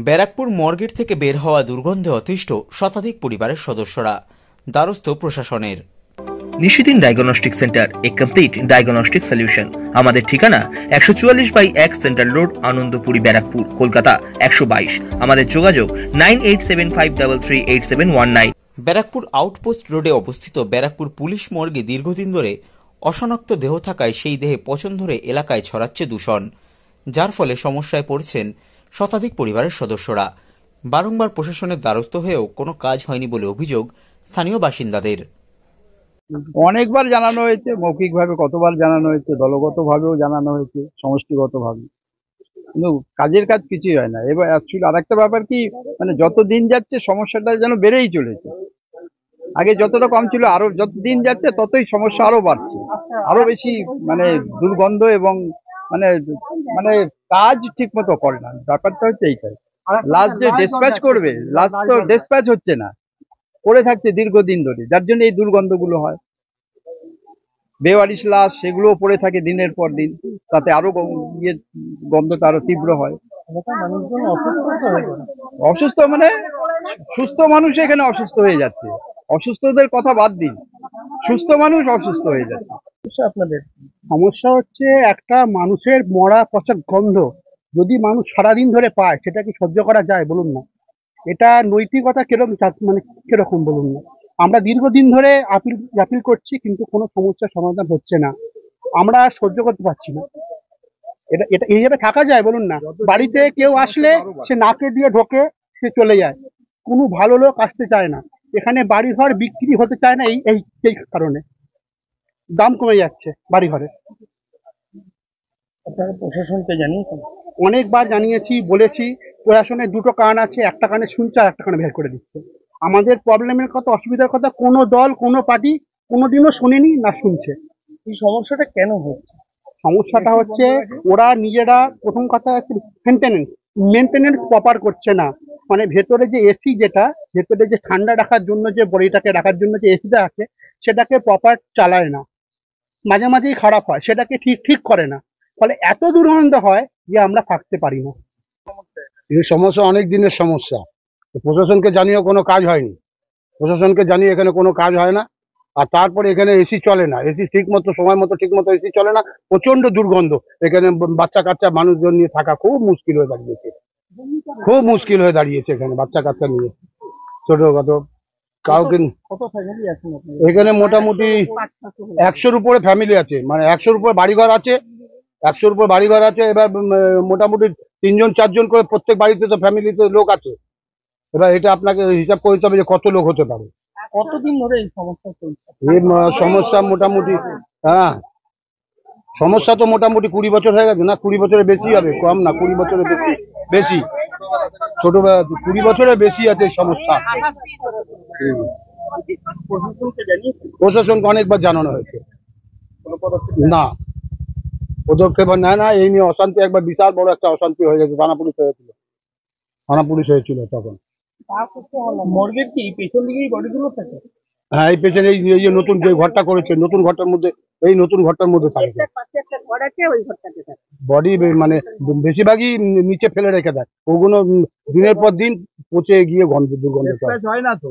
ব্যারাকপুর মর্গেট থেকে বের হওয়া দুর্গন্ধে অতিষ্ঠ শতাধিক পরিবারের সদস্যরা, দ্বারস্থ প্রশাসনের। নিশিদিন ডায়াগনস্টিক সেন্টার, এ কমপ্লিট ডায়াগনস্টিক সলিউশন। আমাদের ঠিকানা 144/1 সেন্ট্রাল রোড, আনন্দপুরি, ব্যারাকপুর, কলকাতা 122। আমাদের যোগাযোগ 9875338719। ব্যারাকপুর আউটপোস্ট রোডে অবস্থিত ব্যারাকপুর পুলিশ মর্গে দীর্ঘদিন ধরে অশনাক্ত দেহ থাকায় সেই দেহে পচন ধরে এলাকায় ছড়াচ্ছে দূষণ, যার ফলে সমস্যায় পড়ছেন শতাধিক পরিবারের সদস্যরা। বারংবার প্রশাসনের দ্বারস্থ হয়েও কোনো কাজ হয়নি বলে অভিযোগ স্থানীয় বাসিন্দাদের। অনেকবার জানানো হয়েছে, মৌখিকভাবে কতবার জানানো হয়েছে, দলগতভাবেও জানানো হয়েছে, সমষ্টিগতভাবে, কিন্তু কাজের কাজ কিছুই হয় না। এবার অ্যাকচুয়ালি আরেকটা ব্যাপার কি, মানে যত দিন যাচ্ছে সমস্যাটা যেন বেড়েই চলেছে। আগে যতটা কম ছিল, আরো যত দিন যাচ্ছে ততই সমস্যা আরো বাড়ছে, আরো বেশি মানে দুর্গন্ধ এবং মানে মানে কাজ ঠিক মতো করে না। ব্যাপারটা হচ্ছে এইটাই। লাস্ট যে ডিসপ্যাচ করবে, লাস্ট তো ডিসপ্যাচ হচ্ছে না, পড়ে থাকছে দীর্ঘদিন ধরে, যার জন্য এই দুর্গন্ধগুলো হয়। বেওয়ারিশ লাশ সেগুলো পড়ে থাকে দিনের পর দিন, তাতে আরো গন্ধটা আরো তীব্র হয়। অসুস্থ মানে সুস্থ মানুষ এখানে অসুস্থ হয়ে যাচ্ছে, অসুস্থদের কথা বাদ দিন, সুস্থ মানুষ অসুস্থ হয়ে যাচ্ছে। আপনাদের সমস্যা হচ্ছে একটা মানুষের মরা পচা গন্ধ যদি মানুষ সারাদিন ধরে পায়, সেটা কি সহ্য করা যায় বলুন না? এটা নৈতিকতা কিরকম, মানে কিরকম বলুন না? আমরা দীর্ঘদিন ধরে আপিল করছি, কিন্তু কোনো সমস্যার সমাধান হচ্ছে না। আমরা সহ্য করতে পারছি না। এটা এটা এইভাবে থাকা যায় বলুন না? বাড়িতে কেউ আসলে সে নাকে দিয়ে ঢোকে, সে চলে যায়, কোনো ভালো লোক আসতে চায় না। এখানে বাড়িঘর বিক্রি হতে চায় না এই এই এই কারণে, দাম কমে যাচ্ছে বাড়িঘরে। আপনারা প্রশাসনকে জানিয়েছেন? অনেকবার জানিয়েছি, বলেছি। প্রশাসনের দুটো কান আছে, একটা কানে শুনছে আর একটা কানে বের করে দিচ্ছে। আমাদের প্রবলেমের কথা, অসুবিধার কথা কোনো দল, কোনো পার্টি কোনোদিনও শোনেনি না শুনছে। এই সমস্যাটা কেন হচ্ছে? সমস্যাটা হচ্ছে ওরা নিজেরা, প্রথম কথা হচ্ছে মেনটেনেন্স প্রপার করছে না। মানে ভেতরে যে এসি, যেটা ভেতরে যে ঠান্ডা রাখার জন্য, যে বডিটাকে রাখার জন্য যে এসিটা আছে, সেটাকে প্রপার চালায় না, মাঝে মাঝেই খারাপ হয়, সেটাকে ঠিক করে না। ফলে এত দুর্গন্ধ হয় যে আমরা থাকতে পারি না। এই সমস্যা অনেক দিনের সমস্যা, প্রশাসনকে জানিয়েও কোনো কাজ হয়নি। প্রশাসনকে জানিয়ে এখানে কোনো কাজ হয় না। আর তারপরে এখানে এসি চলে না, এসি ঠিক মতো সময় মতো ঠিক মতো এসি চলে না, প্রচন্ড দুর্গন্ধ। এখানে বাচ্চা কাচ্চা মানুষজন নিয়ে থাকা খুব মুশকিল হয়ে দাঁড়িয়েছে, খুব মুশকিল হয়ে দাঁড়িয়েছে এখানে বাচ্চা কাচ্চা নিয়ে, ছোটখাটো কাউকে। এখানে মোটামুটি 100-র উপরে ফ্যামিলি আছে, মানে 100-র উপরে বাড়িঘর আছে, 100-র উপর বাড়িঘর আছে। এবার মোটামুটি 3-4 জন করে প্রত্যেক বাড়িতে তো ফ্যামিলিতে লোক আছে। এবার এটা আপনাকে হিসাব করতে হবে যে কত লোক হতে পারে। কতদিন ধরে এই সমস্যা চলছে? এই সমস্যা মোটামুটি, হ্যাঁ, সমস্যা তো মোটামুটি 20 বছর হয়ে গেছে। না, 20 বছরের বেশি হবে, কম না, 20 বছরের বেশি, বেশি ছোট 20 বছরের বেশি আছে এই সমস্যা। প্রশাসনকে অনেকবার জানানো হয়েছে, না পদক্ষেপ নেয় না। এই নিয়ে অশান্তি, একবার বিশাল বড় একটা অশান্তি হয়ে গেছে, থানা পুলিশ হয়েছিল তখন। মর্গের কি পেছন দিকেই বডিগুলো থাকে? হ্যাঁ, এই পেছনে এই যে নতুন যে ঘরটা করেছে, নতুন ঘরটার মধ্যে, এই নতুন ঘরটার মধ্যে থাকে বডি, মানে বেশিরভাগই নিচে ফেলে রেখে দেয়। ওগুলো দিনের পর দিন পচে গিয়ে দুর্গন্ধ হয় না তো।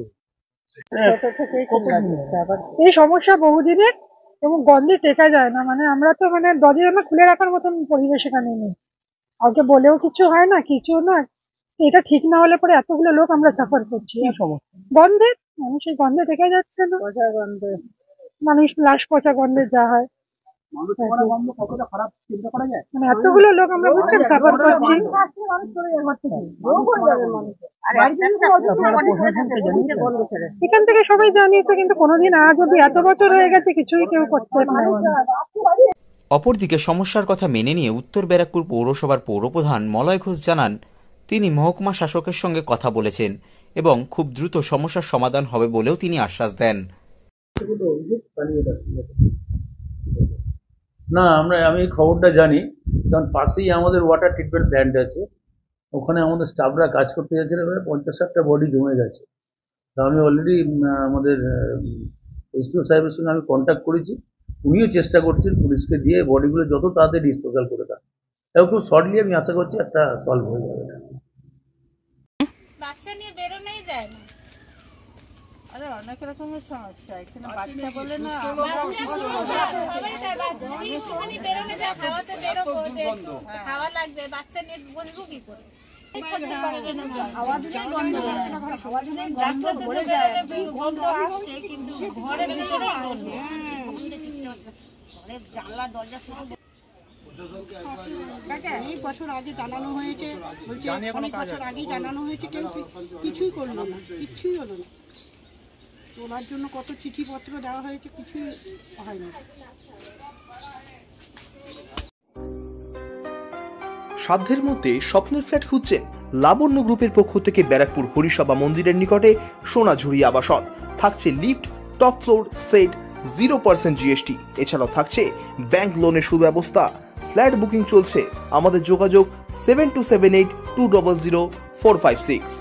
এই সমস্যা বহুদিনের এবং গন্ধে টেকা যায় না। মানে আমরা তো মানে দরজা খুলে রাখার মতন পরিবেশ এখানে নেই, কাউকে বলেও কিছু হয় না, কিছু না। এটা ঠিক না হলে পরে এতগুলো লোক আমরা সাফার করছি গন্ধে। মানুষ এই গন্ধে টেকে যাচ্ছে না, গন্ধে মানুষ লাশ পচা গন্ধে যা হয়, মানে এতগুলো লোক আমরা বুঝছেন সাফার করছি। এখান থেকে সবাই জানিয়েছে, কিন্তু কোনোদিন আজ অব্দি, এত বছর হয়ে গেছে, কিছুই কেউ করতে পারে না। অপরদিকে সমস্যার কথা মেনে নিয়ে উত্তর ব্যারাকপুর পৌরসভার পৌরপ্রধান মলয় ঘোষ জানান, তিনি মহকুমা শাসকের সঙ্গে কথা বলেছেন এবং খুব দ্রুত সমস্যার সমাধান হবে বলেও তিনি আশ্বাস দেন। না, আমি খবরটা জানি, কারণ পাশেই আমাদের ওয়াটার ট্রিটমেন্ট প্ল্যান্ট আছে, ওখানে আমাদের স্টাফরা কাজ করতে যাচ্ছে, 50-60টা বডি জমে গেছে। তা আমি অলরেডি আমাদের এসডিও সাহেবের সঙ্গে আমি কন্ট্যাক্ট করেছি, উনিও চেষ্টা করছেন পুলিশকে দিয়ে বডিগুলো যত তাড়াতাড়ি ডিসপোজাল করে দেন। তাও খুব শর্টলি আমি আশা করছি একটা সলভ হয়ে যাবে। ঘরে অনেক রকমের সমস্যা, এখানে বাচ্চা বলে না হাওয়া লাগবে, বাচ্চা নিয়ে বসবো কি করে? অনেক বছর আগে জানানো হয়েছে, বলছে অনেক বছর আগেই জানানো হয়েছে, কেউ কিছুই করলো না, কিছুই হলো না। তোলার জন্য কত চিঠিপত্র দেওয়া হয়েছে, কিছুই হয়নি। সাধ্যের মধ্যে স্বপ্নের ফ্ল্যাট খুঁজছেন? লাবণ্য গ্রুপের পক্ষ থেকে ব্যারাকপুর হরিসভা মন্দিরের নিকটে সোনাঝুরি আবাসন। থাকছে lift, top floor, set, 0% GST। এছাড়াও থাকছে ব্যাংক লোনের সুব্যবস্থা। ফ্ল্যাট বুকিং চলছে। আমাদের যোগাযোগ 7278 200 456।